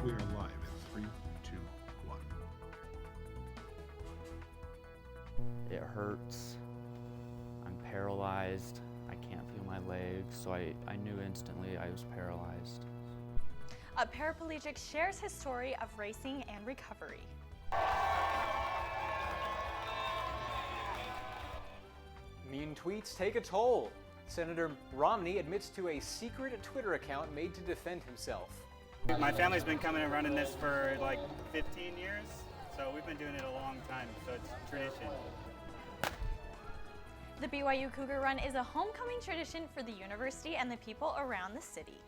We are live in 3, 2, 1. It hurts. I'm paralyzed. I can't feel my legs, so I knew instantly I was paralyzed. A paraplegic shares his story of racing and recovery. Mean tweets take a toll. Senator Romney admits to a secret Twitter account made to defend himself. My family's been coming and running this for like 15 years, so we've been doing it a long time, so it's tradition. The BYU Cougar Run is a homecoming tradition for the university and the people around the city.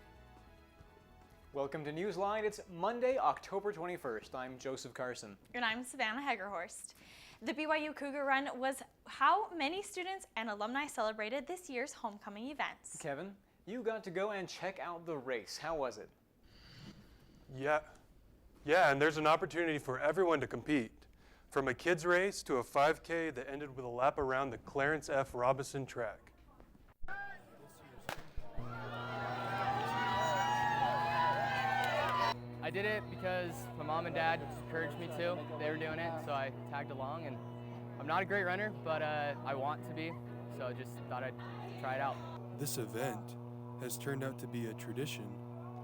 Welcome to NewsLine. It's Monday, October 21st. I'm Joseph Carson. And I'm Savannah Hegerhorst. The BYU Cougar Run was how many students and alumni celebrated this year's homecoming events. Kevin, you got to go and check out the race. How was it? Yeah, and there's an opportunity for everyone to compete. From a kids race to a 5K that ended with a lap around the Clarence F. Robinson track. I did it because my mom and dad encouraged me to. They were doing it, so I tagged along, and I'm not a great runner, but I want to be, so I just thought I'd try it out. This event has turned out to be a tradition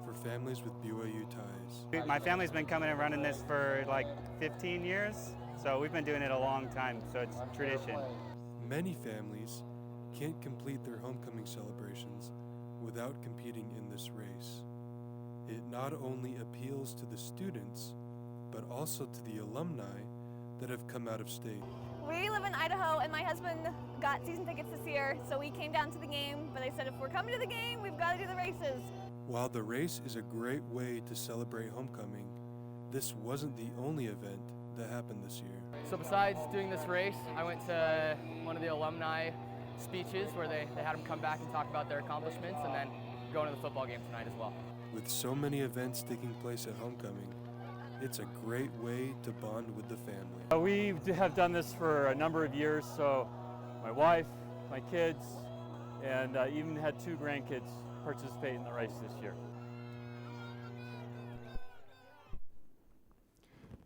for families with BYU ties. My family's been coming and running this for like 15 years, so we've been doing it a long time, so it's tradition. Many families can't complete their homecoming celebrations without competing in this race. It not only appeals to the students, but also to the alumni that have come out of state. We live in Idaho, and my husband got season tickets this year, so we came down to the game, but they said if we're coming to the game, we've got to do the races. While the race is a great way to celebrate homecoming, this wasn't the only event that happened this year. So besides doing this race, I went to one of the alumni speeches where they had them come back and talk about their accomplishments, and then going to the football game tonight as well. With so many events taking place at homecoming, it's a great way to bond with the family. We have done this for a number of years, so my wife, my kids, and even had 2 grandkids participate in the race this year.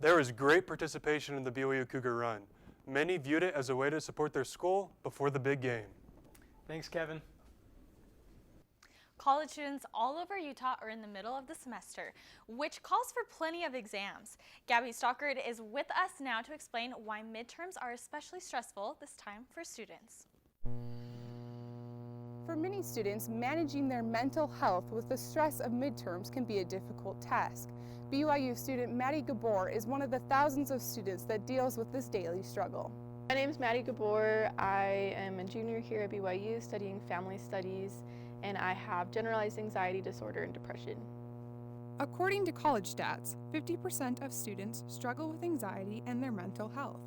There was great participation in the BYU Cougar Run. Many viewed it as a way to support their school before the big game. Thanks, Kevin. College students all over Utah are in the middle of the semester, which calls for plenty of exams. Gabby Stockard is with us now to explain why midterms are especially stressful this time for students. For many students, managing their mental health with the stress of midterms can be a difficult task. BYU student Maddie Gabor is one of the thousands of students that deals with this daily struggle. My name is Maddie Gabor. I am a junior here at BYU studying family studies, and I have generalized anxiety disorder and depression. According to college stats, 50% of students struggle with anxiety and their mental health.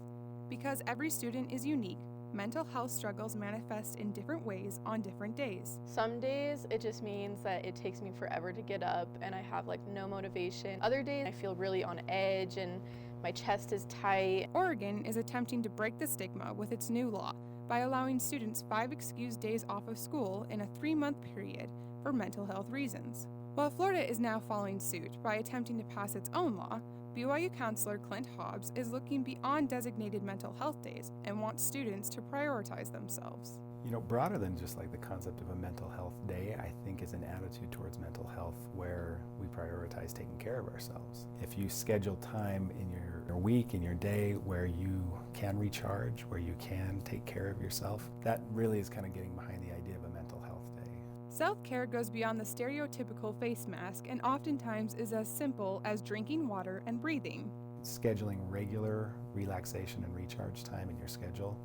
Because every student is unique, mental health struggles manifest in different ways on different days. Some days it just means that it takes me forever to get up and I have like no motivation. Other days I feel really on edge and my chest is tight. Oregon is attempting to break the stigma with its new law by allowing students 5 excused days off of school in a 3-month period for mental health reasons. While Florida is now following suit by attempting to pass its own law, BYU counselor Clint Hobbs is looking beyond designated mental health days and wants students to prioritize themselves. You know, broader than just like the concept of a mental health day, I think is an attitude towards mental health where we prioritize taking care of ourselves. If you schedule time in your week, in your day, where you can recharge, where you can take care of yourself, that really is kind of getting behind the idea of a mental health day. Self-care goes beyond the stereotypical face mask and oftentimes is as simple as drinking water and breathing. Scheduling regular relaxation and recharge time in your schedule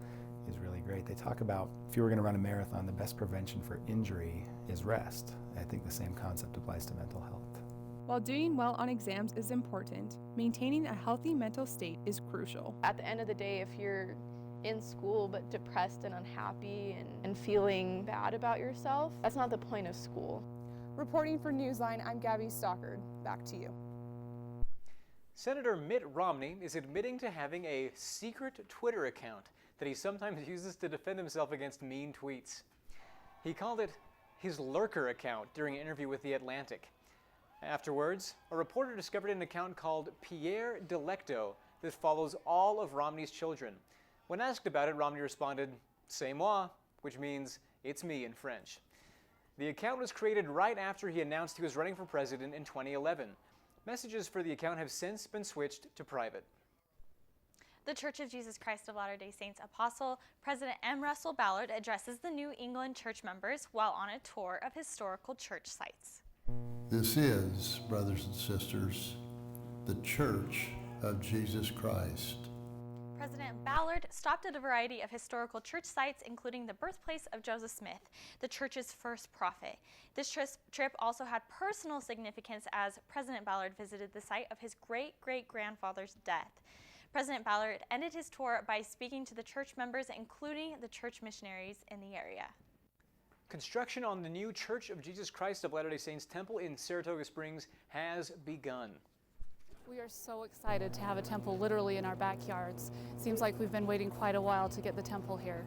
is really great. They talk about if you were going to run a marathon, the best prevention for injury is rest. I think the same concept applies to mental health. While doing well on exams is important, maintaining a healthy mental state is crucial. At the end of the day, if you're in school but depressed and unhappy and feeling bad about yourself, that's not the point of school. Reporting for NewsLine, I'm Gabby Stockard. Back to you. Senator Mitt Romney is admitting to having a secret Twitter account that he sometimes uses to defend himself against mean tweets. He called it his lurker account during an interview with The Atlantic. Afterwards, a reporter discovered an account called Pierre Delecto that follows all of Romney's children. When asked about it, Romney responded, "C'est moi," which means "it's me" in French. The account was created right after he announced he was running for president in 2011. Messages for the account have since been switched to private. The Church of Jesus Christ of Latter-day Saints Apostle, President M. Russell Ballard addresses the New England church members while on a tour of historical church sites. This is, brothers and sisters, the Church of Jesus Christ. President Ballard stopped at a variety of historical church sites, including the birthplace of Joseph Smith, the church's first prophet. This trip also had personal significance as President Ballard visited the site of his great-great-grandfather's death. President Ballard ended his tour by speaking to the church members, including the church missionaries in the area. Construction on the new Church of Jesus Christ of Latter-day Saints Temple in Saratoga Springs has begun. We are so excited to have a temple literally in our backyards. Seems like we've been waiting quite a while to get the temple here.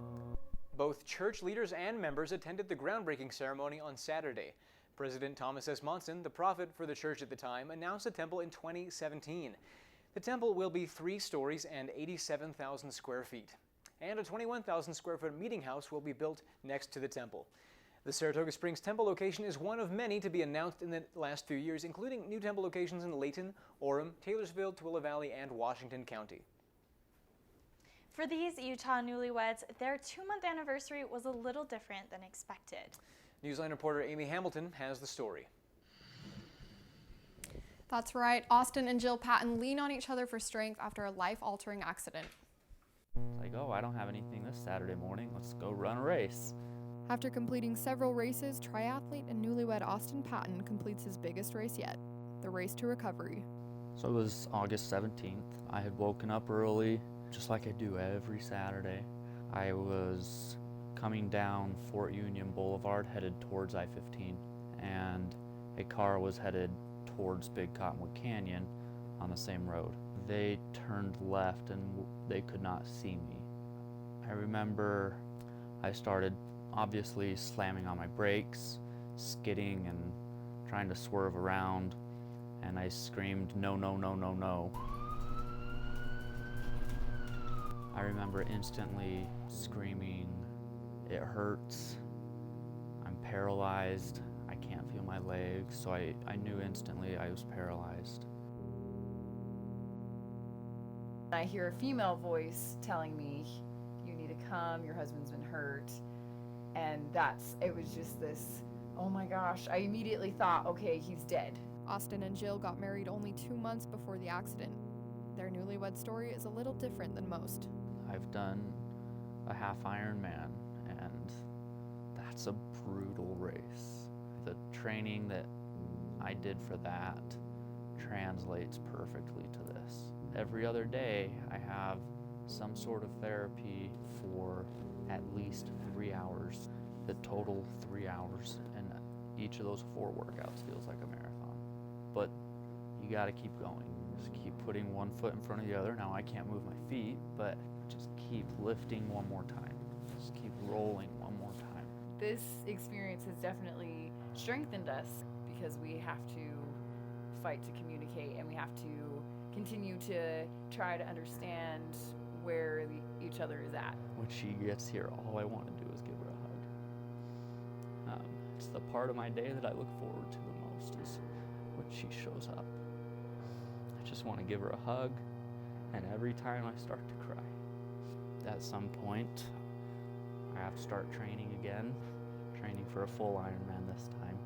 Both church leaders and members attended the groundbreaking ceremony on Saturday. President Thomas S. Monson, the prophet for the church at the time, announced the temple in 2017. The temple will be 3 stories and 87,000 square feet. And a 21,000 square foot meeting house will be built next to the temple. The Saratoga Springs Temple location is one of many to be announced in the last few years, including new temple locations in Layton, Orem, Taylorsville, Tooele Valley, and Washington County. For these Utah newlyweds, their 2-month anniversary was a little different than expected. NewsLine reporter Amy Hamilton has the story. That's right. Austin and Jill Patton lean on each other for strength after a life-altering accident. It's like, oh, I don't have anything this Saturday morning. Let's go run a race. After completing several races, triathlete and newlywed Austin Patton completes his biggest race yet, the race to recovery. So it was August 17th. I had woken up early, just like I do every Saturday. I was coming down Fort Union Boulevard, headed towards I-15, and a car was headed towards Big Cottonwood Canyon on the same road. They turned left and they could not see me. I remember I started obviously slamming on my brakes, skidding and trying to swerve around, and I screamed, "No, no, no, no, no." I remember instantly screaming, "It hurts, I'm paralyzed, I can't feel my legs," so I knew instantly I was paralyzed. I hear a female voice telling me, "You need to come, your husband's been hurt." And it was just this, oh my gosh, I immediately thought, okay, he's dead. Austin and Jill got married only 2 months before the accident. Their newlywed story is a little different than most. I've done a half Ironman, and that's a brutal race. The training that I did for that translates perfectly to this. Every other day, I have some sort of therapy for at least 3 hours. The total 3 hours, and each of those 4 workouts feels like a marathon. But you gotta keep going. Just keep putting one foot in front of the other. Now I can't move my feet, but just keep lifting one more time. Just keep rolling one more time. This experience has definitely strengthened us because we have to fight to communicate, and we have to continue to try to understand where each other is at. When she gets here, all I want to do is give her a hug. It's the part of my day that I look forward to the most is when she shows up. I just want to give her a hug, and every time I start to cry. At some point, I have to start training again, training for a full Ironman this time.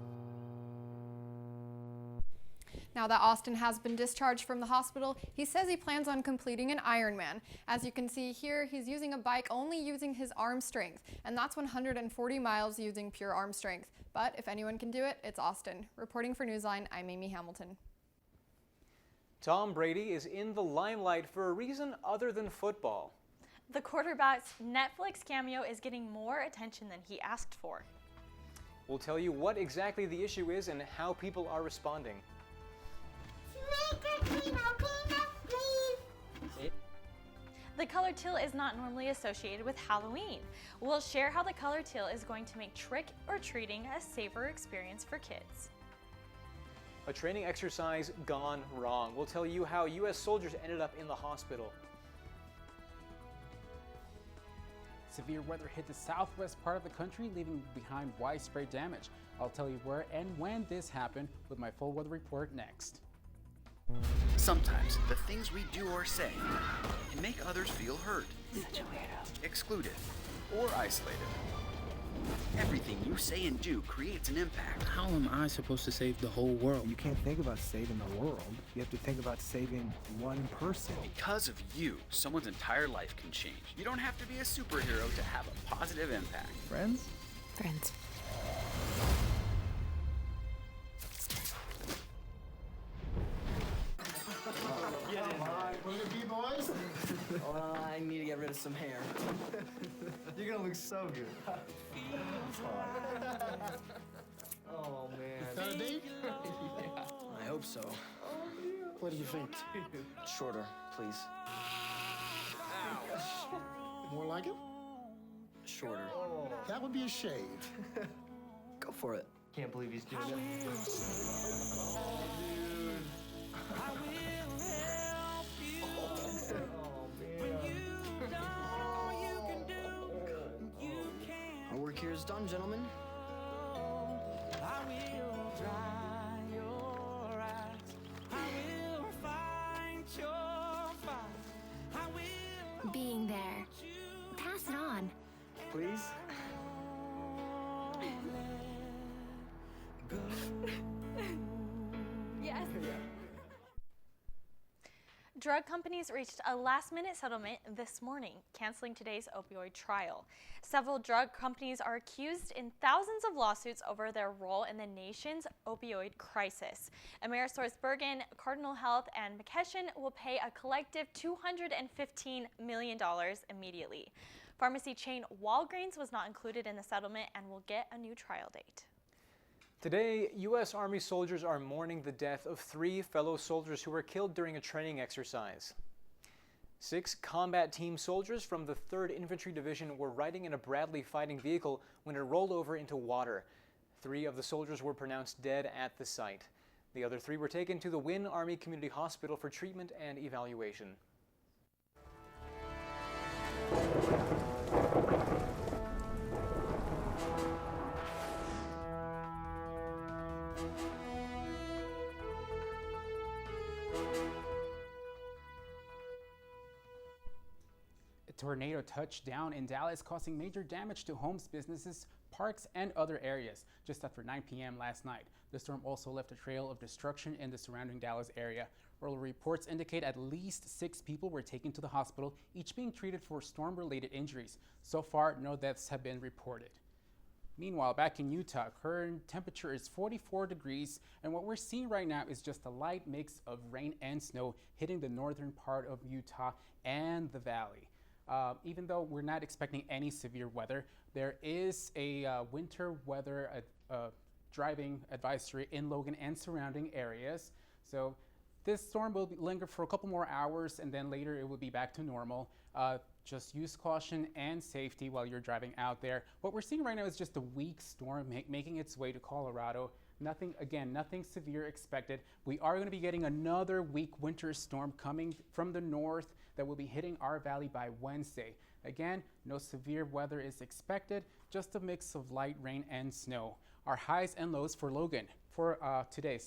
Now that Austin has been discharged from the hospital, he says he plans on completing an Ironman. As you can see here, he's using a bike only using his arm strength, and that's 140 miles using pure arm strength. But if anyone can do it, it's Austin. Reporting for NewsLine, I'm Amy Hamilton. Tom Brady is in the limelight for a reason other than football. The quarterback's Netflix cameo is getting more attention than he asked for. We'll tell you what exactly the issue is and how people are responding. The color teal is not normally associated with Halloween. We'll share how the color teal is going to make trick or treating a safer experience for kids. A training exercise gone wrong. We'll tell you how U.S. soldiers ended up in the hospital. Severe weather hit the southwest part of the country, leaving behind widespread damage. I'll tell you where and when this happened with my full weather report next. Sometimes the things we do or say can make others feel hurt, such a weirdo, excluded, or isolated. Everything you say and do creates an impact. How am I supposed to save the whole world? You can't think about saving the world. You have to think about saving one person. Because of you, someone's entire life can change. You don't have to be a superhero to have a positive impact. Friends? Friends. Look at me, boys. I need to get rid of some hair. You're gonna look so good. Oh man. Is that a date? Yeah. I hope so. What do you think? Shorter, please. Ouch. More like it? Shorter. Oh. That would be a shave. Go for it. Can't believe he's doing it. Our work here is done, gentlemen. Being there. Pass it on. Please? Yes. Drug companies reached a last-minute settlement this morning, canceling today's opioid trial. Several drug companies are accused in thousands of lawsuits over their role in the nation's opioid crisis. Amerisource Bergen, Cardinal Health, and McKesson will pay a collective $215 million immediately. Pharmacy chain Walgreens was not included in the settlement and will get a new trial date. Today, U.S. Army soldiers are mourning the death of 3 fellow soldiers who were killed during a training exercise. 6 combat team soldiers from the 3rd Infantry Division were riding in a Bradley fighting vehicle when it rolled over into water. 3 of the soldiers were pronounced dead at the site. The other 3 were taken to the Wynn Army Community Hospital for treatment and evaluation. A tornado touched down in Dallas, causing major damage to homes, businesses, parks, and other areas just after 9 p.m. last night. The storm also left a trail of destruction in the surrounding Dallas area. Early reports indicate at least 6 people were taken to the hospital, each being treated for storm-related injuries. So far, no deaths have been reported. Meanwhile, back in Utah, current temperature is 44 degrees, and what we're seeing right now is just a light mix of rain and snow hitting the northern part of Utah and the valley. Even though we're not expecting any severe weather, there is a winter weather driving advisory in Logan and surrounding areas. So this storm will linger for a couple more hours, and then later it will be back to normal. Just use caution and safety while you're driving out there. What we're seeing right now is just a weak storm making its way to Colorado. Nothing severe expected. We are going to be getting another weak winter storm coming from the north that will be hitting our valley by Wednesday. Again, no severe weather is expected, just a mix of light rain and snow. Our highs and lows for Logan for today,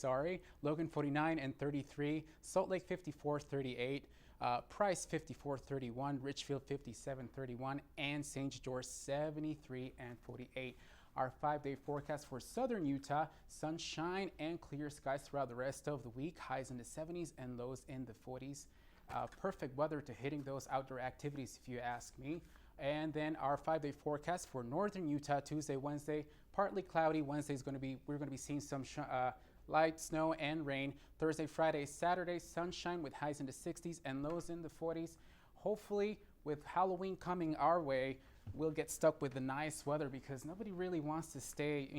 Logan 49 and 33, Salt Lake 54, 38, Price 54, 31, Richfield 57, 31, and St. George 73 and 48. Our 5-day forecast for southern Utah, sunshine and clear skies throughout the rest of the week, highs in the 70s and lows in the 40s. Perfect weather to hitting those outdoor activities if you ask me. And then our 5-day forecast for northern Utah, Tuesday, Wednesday, partly cloudy. Wednesday is we're going to be seeing some light snow and rain. Thursday, Friday, Saturday, sunshine with highs in the 60s and lows in the 40s. Hopefully, with Halloween coming our way, we'll get stuck with the nice weather because nobody really wants to stay,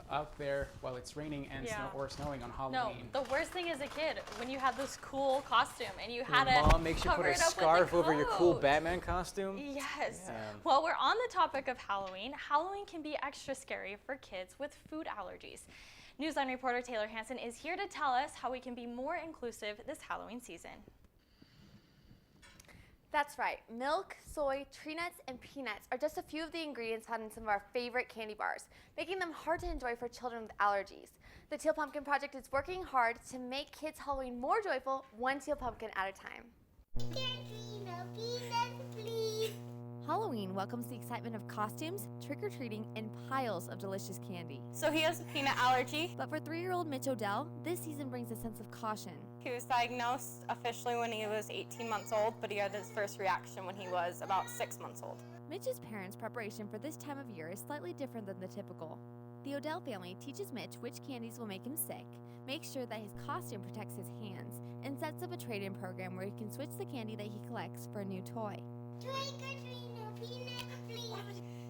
out there while it's raining and snowing on Halloween. No, the worst thing as a kid, when you had this cool costume and you had Your mom makes you put a scarf over your cool Batman costume. Yes. Yeah. Well, we're on the topic of Halloween. Halloween can be extra scary for kids with food allergies. NewsLine reporter Taylor Hansen is here to tell us how we can be more inclusive this Halloween season. That's right. Milk, soy, tree nuts, and peanuts are just a few of the ingredients found in some of our favorite candy bars, making them hard to enjoy for children with allergies. The Teal Pumpkin Project is working hard to make kids' Halloween more joyful, one teal pumpkin at a time. Halloween welcomes the excitement of costumes, trick-or-treating, and piles of delicious candy. So he has a peanut allergy. But for 3-year-old Mitch Odell, this season brings a sense of caution. He was diagnosed officially when he was 18 months old, but he had his first reaction when he was about 6 months old. Mitch's parents' preparation for this time of year is slightly different than the typical. The Odell family teaches Mitch which candies will make him sick, makes sure that his costume protects his hands, and sets up a trade-in program where he can switch the candy that he collects for a new toy.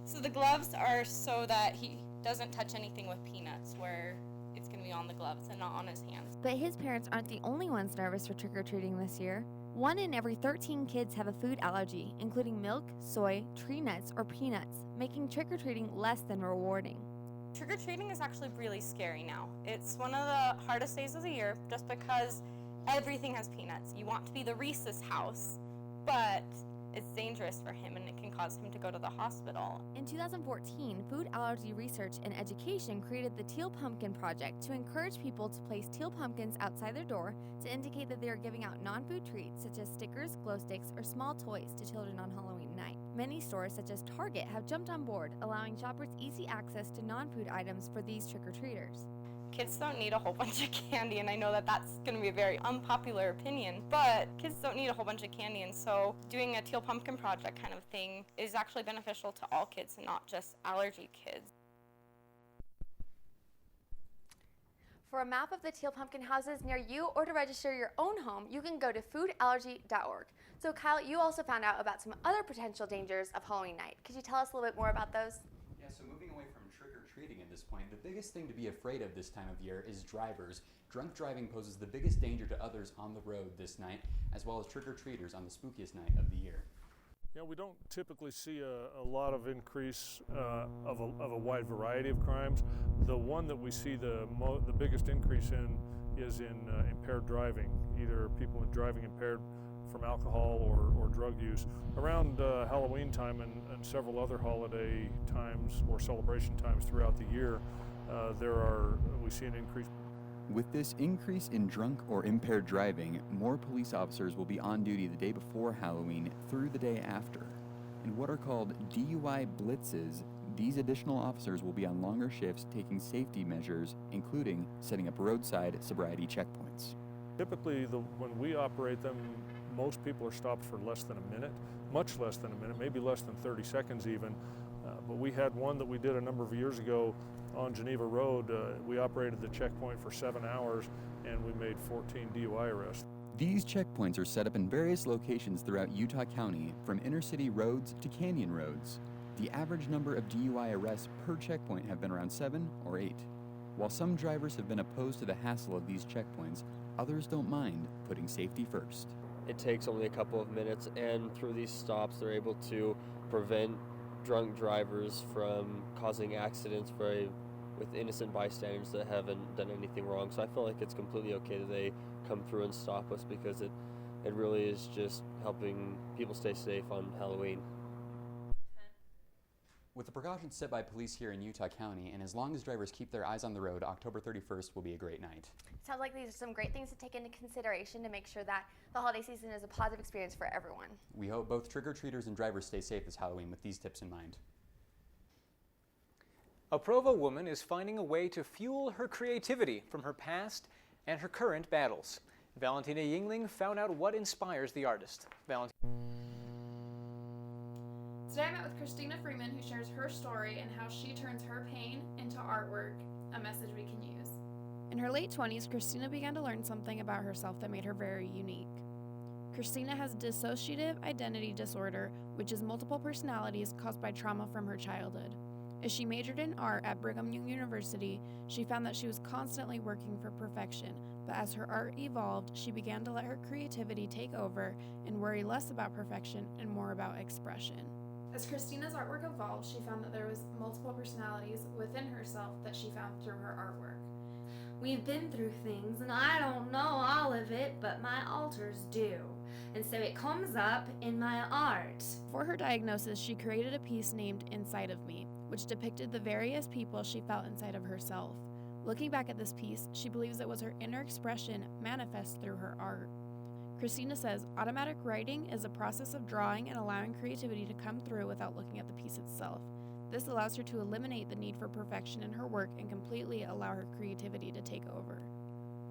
So the gloves are so that he doesn't touch anything with peanuts, where it's going to be on the gloves and not on his hands. But his parents aren't the only ones nervous for trick-or-treating this year. 1 in every 13 kids have a food allergy, including milk, soy, tree nuts, or peanuts, making trick-or-treating less than rewarding. Trick-or-treating is actually really scary now. It's one of the hardest days of the year just because everything has peanuts. You want to be the Reese's house, but it's dangerous for him and it can cause him to go to the hospital. In 2014, Food Allergy Research and Education created the Teal Pumpkin Project to encourage people to place teal pumpkins outside their door to indicate that they are giving out non-food treats such as stickers, glow sticks, or small toys to children on Halloween night. Many stores such as Target have jumped on board, allowing shoppers easy access to non-food items for these trick-or-treaters. Kids don't need a whole bunch of candy, and I know that that's going to be a very unpopular opinion, but kids don't need a whole bunch of candy, and so doing a Teal Pumpkin Project kind of thing is actually beneficial to all kids and not just allergy kids. For a map of the Teal Pumpkin houses near you or to register your own home, you can go to foodallergy.org. So Kyle, you also found out about some other potential dangers of Halloween night. Could you tell us a little bit more about those? Yeah, so moving away from trick-or-treating at this point, the biggest thing to be afraid of this time of year is drivers. Drunk driving poses the biggest danger to others on the road this night, as well as trick-or-treaters on the spookiest night of the year. Yeah, we don't typically see a lot of increase of a wide variety of crimes. The one that we see the biggest increase in is in impaired driving, either people driving impaired from alcohol or drug use. Around Halloween time and several other holiday times or celebration times throughout the year, we see an increase. With this increase in drunk or impaired driving, more police officers will be on duty the day before Halloween through the day after. In what are called DUI blitzes, these additional officers will be on longer shifts taking safety measures, including setting up roadside sobriety checkpoints. Typically, when we operate them, most people are stopped for less than a minute, much less than a minute, maybe less than 30 seconds even. But we had one that we did a number of years ago on Geneva Road. We operated the checkpoint for 7 hours and we made 14 DUI arrests. These checkpoints are set up in various locations throughout Utah County, from inner city roads to canyon roads. The average number of DUI arrests per checkpoint have been around 7 or 8. While some drivers have been opposed to the hassle of these checkpoints, others don't mind putting safety first. It takes only a couple of minutes, and through these stops they're able to prevent drunk drivers from causing accidents with innocent bystanders that haven't done anything wrong. So I feel like it's completely okay that they come through and stop us, because it really is just helping people stay safe on Halloween. With the precautions set by police here in Utah County, and as long as drivers keep their eyes on the road, October 31st will be a great night. Sounds like these are some great things to take into consideration to make sure that the holiday season is a positive experience for everyone. We hope both trick-or-treaters and drivers stay safe this Halloween with these tips in mind. A Provo woman is finding a way to fuel her creativity from her past and her current battles. Valentina Yingling found out what inspires the artist. Today I met with Christina Freeman, who shares her story and how she turns her pain into artwork, a message we can use. In her late 20s, Christina began to learn something about herself that made her very unique. Christina has dissociative identity disorder, which is multiple personalities caused by trauma from her childhood. As she majored in art at Brigham Young University, she found that she was constantly working for perfection, but as her art evolved, she began to let her creativity take over and worry less about perfection and more about expression. As Christina's artwork evolved, she found that there was multiple personalities within herself that she found through her artwork. We've been through things, and I don't know all of it, but my alters do. And so it comes up in my art. For her diagnosis, she created a piece named Inside of Me, which depicted the various people she felt inside of herself. Looking back at this piece, she believes it was her inner expression manifest through her art. Christina says automatic writing is a process of drawing and allowing creativity to come through without looking at the piece itself. This allows her to eliminate the need for perfection in her work and completely allow her creativity to take over.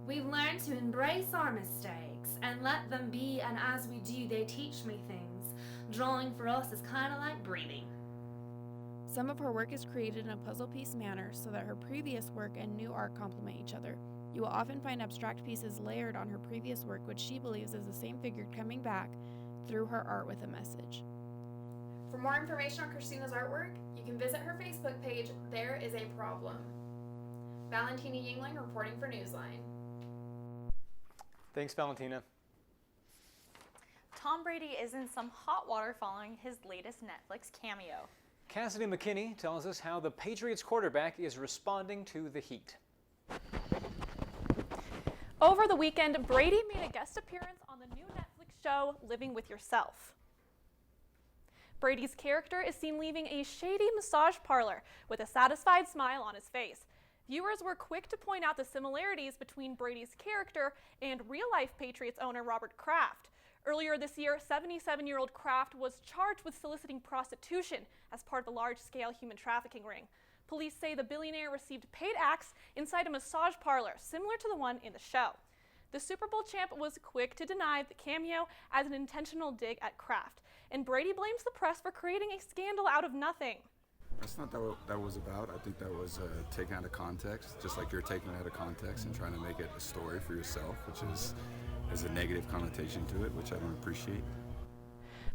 We've learned to embrace our mistakes and let them be, and as we do, they teach me things. Drawing for us is kind of like breathing. Some of her work is created in a puzzle piece manner so that her previous work and new art complement each other. You will often find abstract pieces layered on her previous work, which she believes is the same figure coming back through her art with a message. For more information on Christina's artwork, you can visit her Facebook page, There Is a Problem. Valentina Yingling reporting for Newsline. Thanks, Valentina. Tom Brady is in some hot water following his latest Netflix cameo. Cassidy McKinney tells us how the Patriots quarterback is responding to the heat. Over the weekend, Brady made a guest appearance on the new Netflix show, Living with Yourself. Brady's character is seen leaving a shady massage parlor with a satisfied smile on his face. Viewers were quick to point out the similarities between Brady's character and real-life Patriots owner Robert Kraft. Earlier this year, 77-year-old Kraft was charged with soliciting prostitution as part of a large-scale human trafficking ring. Police say the billionaire received paid acts inside a massage parlor similar to the one in the show. The Super Bowl champ was quick to deny the cameo as an intentional dig at Kraft, and Brady blames the press for creating a scandal out of nothing. That's not what that was about. I think that was taken out of context, just like you're taking it out of context and trying to make it a story for yourself, which is a negative connotation to it, which I don't appreciate.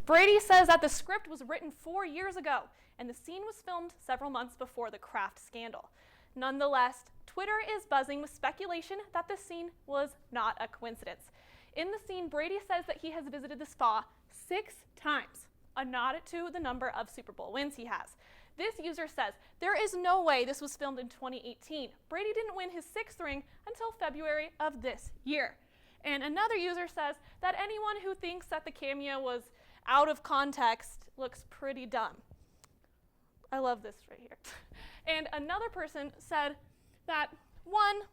Brady says that the script was written 4 years ago, and the scene was filmed several months before the Kraft scandal. Nonetheless, Twitter is buzzing with speculation that the scene was not a coincidence. In the scene, Brady says that he has visited the spa 6 times, a nod to the number of Super Bowl wins he has. This user says, there is no way this was filmed in 2018. Brady didn't win his 6th ring until February of this year. And another user says that anyone who thinks that the cameo was out of context looks pretty dumb. I love this right here. And another person said that, 1,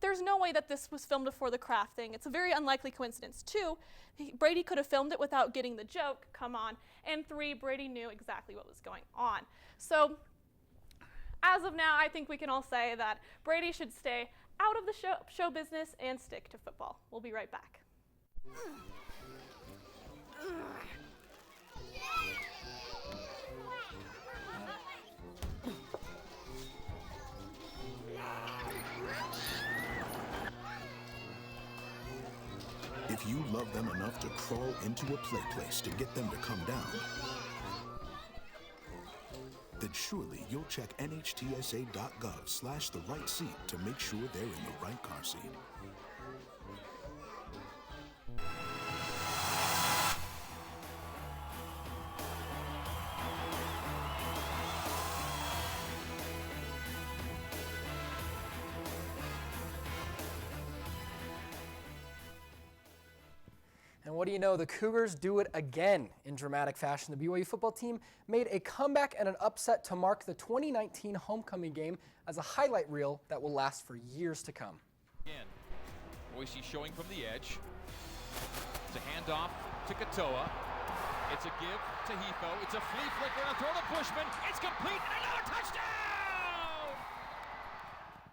there's no way that this was filmed before the Kraft thing. It's a very unlikely coincidence. 2, Brady could have filmed it without getting the joke, come on. And 3, Brady knew exactly what was going on. So, as of now, I think we can all say that Brady should stay out of the show business and stick to football. We'll be right back. If you love them enough to crawl into a play place to get them to come down, then surely you'll check nhtsa.gov/the right seat to make sure they're in the right car seat. And what do you know, the Cougars do it again in dramatic fashion. The BYU football team made a comeback and an upset to mark the 2019 homecoming game as a highlight reel that will last for years to come. Again, Boise showing from the edge. It's a handoff to Katoa. It's a give to Hefo. It's a flea flicker and a throw to Bushman. It's complete and another touchdown!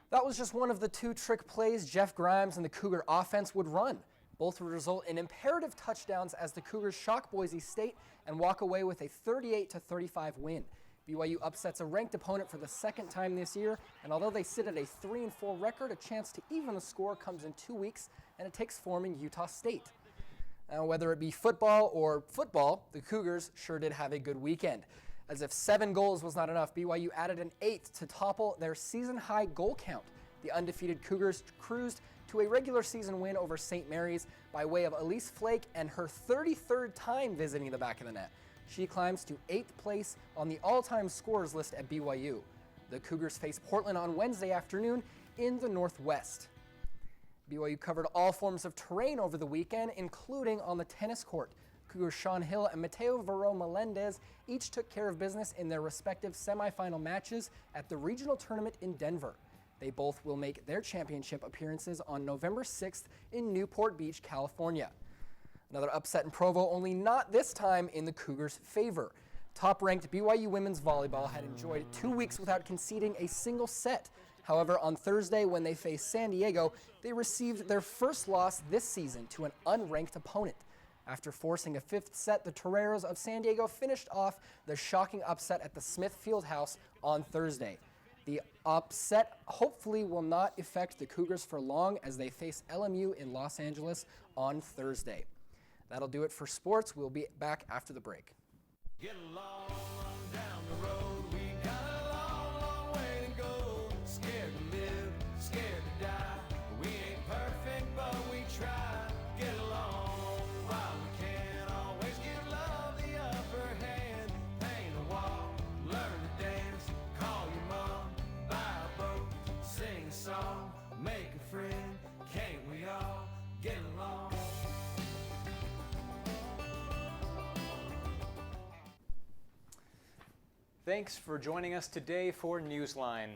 That was just one of the 2 trick plays Jeff Grimes and the Cougar offense would run. Both would result in imperative touchdowns as the Cougars shock Boise State and walk away with a 38-35 win. BYU upsets a ranked opponent for the 2nd time this year, and although they sit at a 3-4 record, a chance to even the score comes in 2 weeks, and it takes form in Utah State. Now, whether it be football or football, the Cougars sure did have a good weekend. As if 7 goals was not enough, BYU added an 8th to topple their season-high goal count. The undefeated Cougars cruised to a regular season win over St. Mary's by way of Elise Flake and her 33rd time visiting the back of the net. She climbs to 8th place on the all-time scorers list at BYU. The Cougars face Portland on Wednesday afternoon in the Northwest. BYU covered all forms of terrain over the weekend, including on the tennis court. Cougars Sean Hill and Mateo Vero Melendez each took care of business in their respective semifinal matches at the regional tournament in Denver. They both will make their championship appearances on November 6th in Newport Beach, California. Another upset in Provo, only not this time in the Cougars' favor. Top-ranked BYU women's volleyball had enjoyed 2 weeks without conceding a single set. However, on Thursday, when they faced San Diego, they received their first loss this season to an unranked opponent. After forcing a fifth set, the Toreros of San Diego finished off the shocking upset at the Smith Fieldhouse on Thursday. The upset hopefully will not affect the Cougars for long as they face LMU in Los Angeles on Thursday. That'll do it for sports. We'll be back after the break. Get along down the road. We got a long, long way to go. Scared to live, scared to die. We ain't perfect, but we try. Get along while we can. Always give love the upper hand. Paint a wall, learn to dance. Call your mom, buy a boat, sing a song, make a friend. Can't we all get along? Thanks for joining us today for Newsline.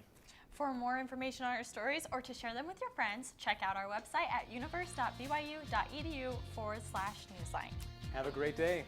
For more information on our stories or to share them with your friends, check out our website at universe.byu.edu/newsline. Have a great day.